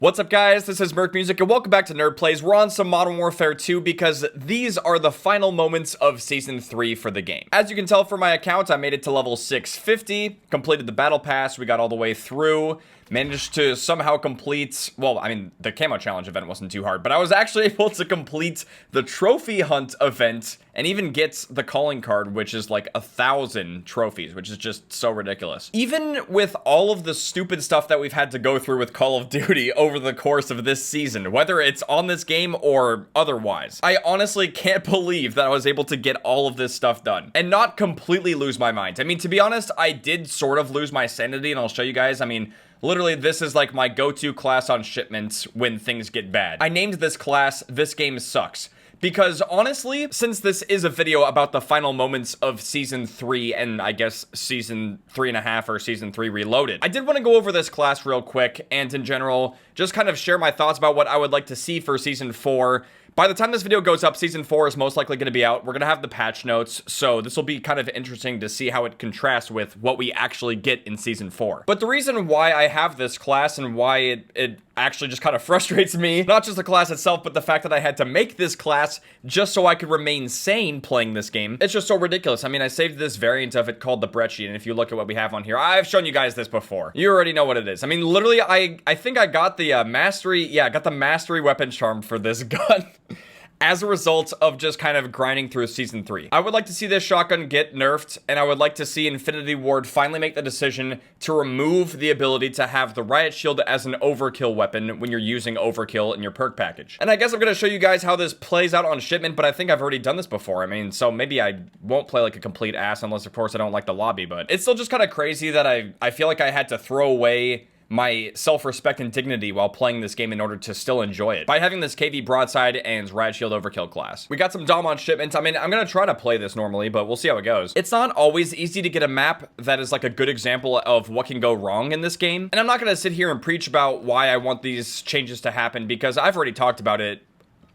What's up, guys? This is Merc Music, and welcome back to Nerd Plays. We're on some Modern Warfare 2 because these are the final moments of Season 3 for the game. As you can tell from my account, I made it to level 650, completed the Battle Pass, we got all the way through, managed to somehow complete, well, I mean, the Camo Challenge event wasn't too hard, but I was actually able to complete the Trophy Hunt event and even get the calling card, which is like 1,000 trophies, which is just so ridiculous. Even with all of the stupid stuff that we've had to go through with Call of Duty over the course of this season, whether it's on this game or otherwise, I honestly can't believe that I was able to get all of this stuff done and not completely lose my mind. I mean, to be honest, I did sort of lose my sanity, and I'll show you guys. I mean, literally, this is like my go-to class on shipments when things get bad. I named this class, This Game Sucks. Because honestly, since this is a video about the final moments of Season 3 and I guess Season 3.5 or Season 3 Reloaded, I did want to go over this class real quick and in general, just kind of share my thoughts about what I would like to see for Season 4. By the time this video goes up, Season 4 is most likely going to be out. We're going to have the patch notes, so this will be kind of interesting to see how it contrasts with what we actually get in Season 4. But the reason why I have this class and why it actually just kind of frustrates me, not just the class itself, but the fact that I had to make this class just so I could remain sane playing this game, it's just so ridiculous. I mean, I saved this variant of it called the Brecci, and if you look at what we have on here, I've shown you guys this before. You already know what it is. I mean, literally, I think I got the mastery, I got the mastery weapon charm for this gun. As a result of just kind of grinding through Season 3. I would like to see this shotgun get nerfed, and I would like to see Infinity Ward finally make the decision to remove the ability to have the riot shield as an overkill weapon when you're using overkill in your perk package. And I guess I'm going to show you guys how this plays out on shipment, but I think I've already done this before. I mean, so maybe I won't play like a complete ass unless, of course, I don't like the lobby, but it's still just kind of crazy that I feel like I had to throw away my self-respect and dignity while playing this game in order to still enjoy it by having this KV broadside and riot shield overkill class. We got some Dom on shipment. I mean, I'm gonna try to play this normally, but we'll see how it goes. It's not always easy to get a map that is like a good example of what can go wrong in this game, and I'm not gonna sit here and preach about why I want these changes to happen because I've already talked about it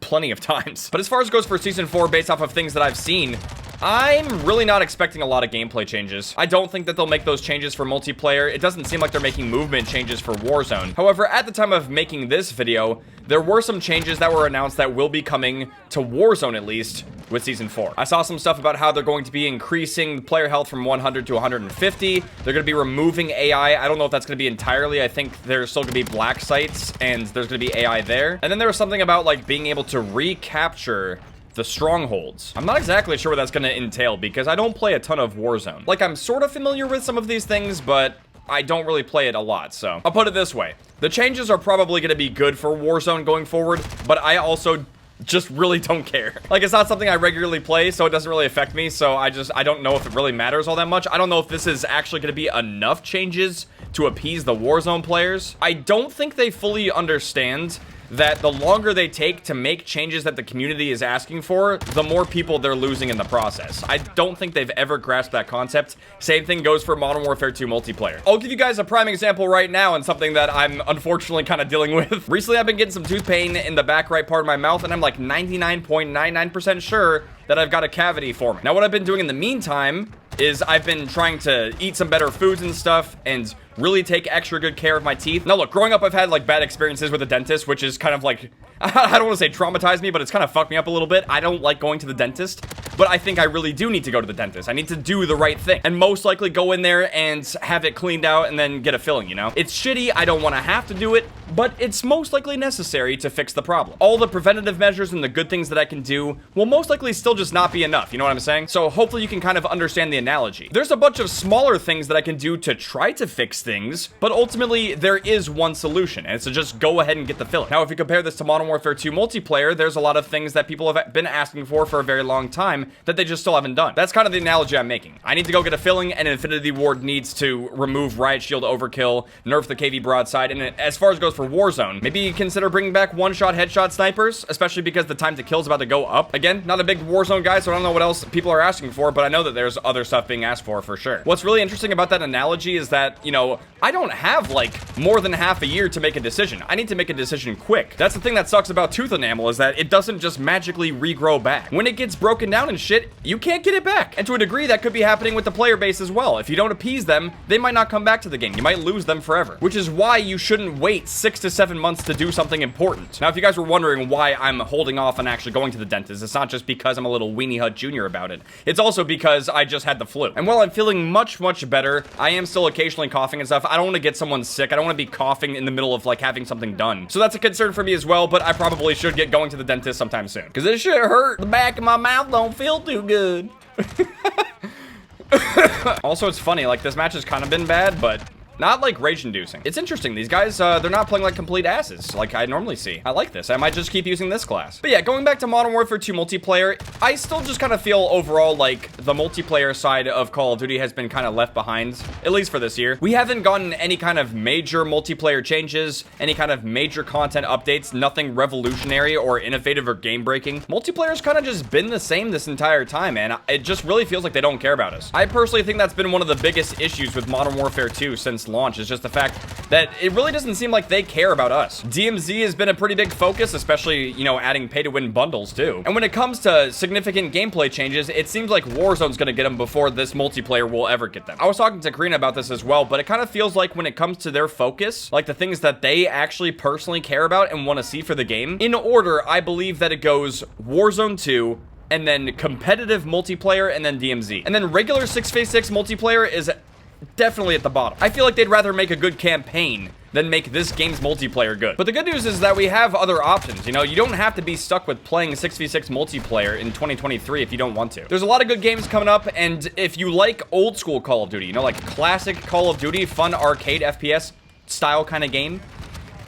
plenty of times. But as far as it goes for Season 4, based off of things that I've seen, I'm really not expecting a lot of gameplay changes. I don't think that they'll make those changes for multiplayer. It doesn't seem like they're making movement changes for Warzone. However, at the time of making this video, there were some changes that were announced that will be coming to Warzone, at least, with Season 4. I saw some stuff about how they're going to be increasing player health from 100 to 150. They're going to be removing AI. I don't know if that's going to be entirely. I think there's still going to be black sites, and there's going to be AI there. And then there was something about, like, being able to recapture the strongholds. I'm not exactly sure what that's going to entail because I don't play a ton of Warzone. Like, I'm sort of familiar with some of these things, but I don't really play it a lot, so I'll put it this way. The changes are probably going to be good for Warzone going forward, but I also just really don't care. Like, it's not something I regularly play, so it doesn't really affect me, so I don't know if it really matters all that much. I don't know if this is actually going to be enough changes to appease the Warzone players. I don't think they fully understand that the longer they take to make changes that the community is asking for, the more people they're losing in the process. I don't think they've ever grasped that concept. Same thing goes for Modern Warfare 2 multiplayer. I'll give you guys a prime example right now and something that I'm unfortunately kind of dealing with. Recently, I've been getting some tooth pain in the back right part of my mouth, and I'm like 99.99% sure that I've got a cavity forming. Now, what I've been doing in the meantime is I've been trying to eat some better foods and stuff and really take extra good care of my teeth. Now, look, growing up, I've had like bad experiences with a dentist, which is kind of like, I don't want to say traumatized me, but it's kind of fucked me up a little bit. I don't like going to the dentist, but I think I really do need to go to the dentist. I need to do the right thing and most likely go in there and have it cleaned out and then get a filling, you know? It's shitty. I don't want to have to do it, but it's most likely necessary to fix the problem. All the preventative measures and the good things that I can do will most likely still just not be enough. You know what I'm saying? So hopefully you can kind of understand the analogy. There's a bunch of smaller things that I can do to try to fix things, but ultimately there is one solution, and it's to just go ahead and get the filling. Now, if you compare this to Modern Warfare 2 multiplayer, there's a lot of things that people have been asking for a very long time that they just still haven't done. That's kind of the analogy I'm making. I need to go get a filling, and Infinity Ward needs to remove riot shield overkill, nerf the KV broadside, and as far as it goes for Warzone, maybe consider bringing back one-shot headshot snipers, especially because the time to kill is about to go up. Again, not a big Warzone guy, so I don't know what else people are asking for, but I know that there's other stuff being asked for sure. What's really interesting about that analogy is that, you know, So I don't have like more than half a year to make a decision. I need to make a decision quick. That's the thing that sucks about tooth enamel, is that it doesn't just magically regrow back. When it gets broken down and shit, you can't get it back. And to a degree, that could be happening with the player base as well. If you don't appease them, they might not come back to the game. You might lose them forever, which is why you shouldn't wait 6 to 7 months to do something important. Now, if you guys were wondering why I'm holding off on actually going to the dentist, it's not just because I'm a little weenie hut junior about it. It's also because I just had the flu. And while I'm feeling much, much better, I am still occasionally coughing and stuff. I don't want to get someone sick. I don't want to be coughing in the middle of like having something done. So that's a concern for me as well, but I probably should get going to the dentist sometime soon. Because this shit hurt. The back of my mouth don't feel too good. Also, it's funny, like, this match has kind of been bad, but not like rage-inducing. It's interesting. These guys, they're not playing like complete asses like I normally see. I like this. I might just keep using this class. But yeah, going back to Modern Warfare 2 multiplayer, I still just kind of feel overall like the multiplayer side of Call of Duty has been kind of left behind, at least for this year. We haven't gotten any kind of major multiplayer changes, any kind of major content updates, nothing revolutionary or innovative or game-breaking. Multiplayer's kind of just been the same this entire time, man. It just really feels like they don't care about us. I personally think that's been one of the biggest issues with Modern Warfare 2 since launch, is just the fact that it really doesn't seem like they care about us. DMZ has been a pretty big focus, especially, you know, adding pay-to-win bundles too. And when it comes to significant gameplay changes, it seems like Warzone's gonna get them before this multiplayer will ever get them. I was talking to Karina about this as well, but it kind of feels like when it comes to their focus, like the things that they actually personally care about and want to see for the game, in order, I believe that it goes Warzone 2, and then competitive multiplayer, and then DMZ. And then regular 6v6 multiplayer is definitely at the bottom. I feel like they'd rather make a good campaign than make this game's multiplayer good. But the good news is that we have other options. You know, you don't have to be stuck with playing 6v6 multiplayer in 2023 if you don't want to. There's a lot of good games coming up, and if you like old school Call of Duty, you know, like classic Call of Duty, fun arcade FPS style kind of game,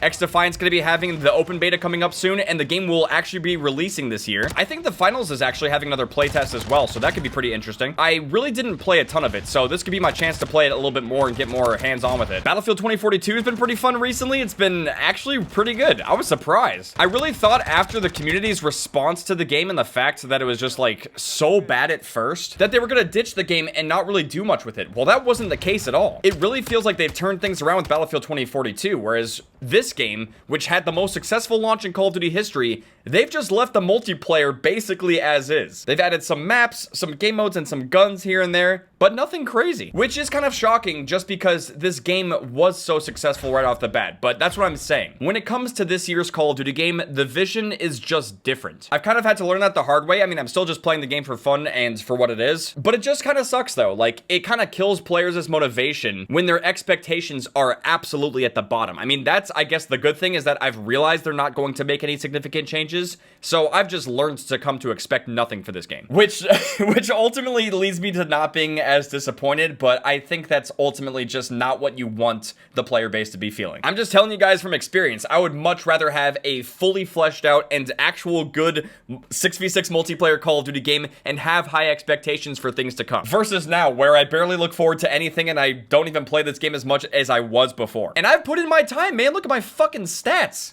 X-Defiant's going to be having the open beta coming up soon, and the game will actually be releasing this year. I think the finals is actually having another playtest as well, so that could be pretty interesting. I really didn't play a ton of it, so this could be my chance to play it a little bit more and get more hands-on with it. Battlefield 2042 has been pretty fun recently. It's been actually pretty good. I was surprised. I really thought after the community's response to the game and the fact that it was just like so bad at first, that they were going to ditch the game and not really do much with it. Well, that wasn't the case at all. It really feels like they've turned things around with Battlefield 2042, whereas this game, which had the most successful launch in Call of Duty history, they've just left the multiplayer basically as is. They've added some maps, some game modes, and some guns here and there, but nothing crazy, which is kind of shocking just because this game was so successful right off the bat. But that's what I'm saying. When it comes to this year's Call of Duty game, the vision is just different. I've kind of had to learn that the hard way. I mean, I'm still just playing the game for fun and for what it is, but it just kind of sucks though. Like, it kind of kills players' motivation when their expectations are absolutely at the bottom. I mean, that's, I guess, the good thing is that I've realized they're not going to make any significant changes, so I've just learned to come to expect nothing for this game, which ultimately leads me to not being as disappointed, but I think that's ultimately just not what you want the player base to be feeling. I'm just telling you guys from experience, I would much rather have a fully fleshed out and actual good 6v6 multiplayer Call of Duty game and have high expectations for things to come, versus now where I barely look forward to anything and I don't even play this game as much as I was before. And I've put in my time, man. Look at my fucking stats.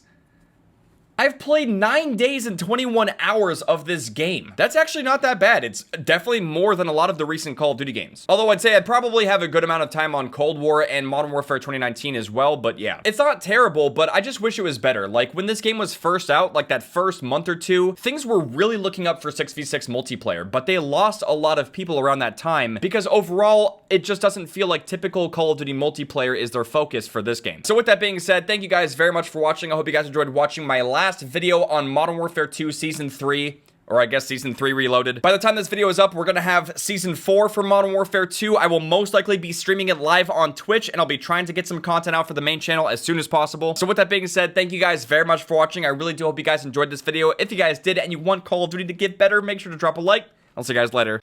I've played 9 days and 21 hours of this game. That's actually not that bad. It's definitely more than a lot of the recent Call of Duty games. Although I'd say I'd probably have a good amount of time on Cold War and Modern Warfare 2019 as well, but yeah. It's not terrible, but I just wish it was better. Like, when this game was first out, like that first month or two, things were really looking up for 6v6 multiplayer, but they lost a lot of people around that time because overall, it just doesn't feel like typical Call of Duty multiplayer is their focus for this game. So with that being said, thank you guys very much for watching. I hope you guys enjoyed watching my last video on Modern Warfare 2 Season 3, or I guess Season 3 Reloaded. By the time this video is up, we're gonna have Season 4 for Modern Warfare 2. I will most likely be streaming it live on Twitch, and I'll be trying to get some content out for the main channel as soon as possible. So with that being said, thank you guys very much for watching. I really do hope you guys enjoyed this video. If you guys did and you want Call of Duty to get better, make sure to drop a like. I'll see you guys later.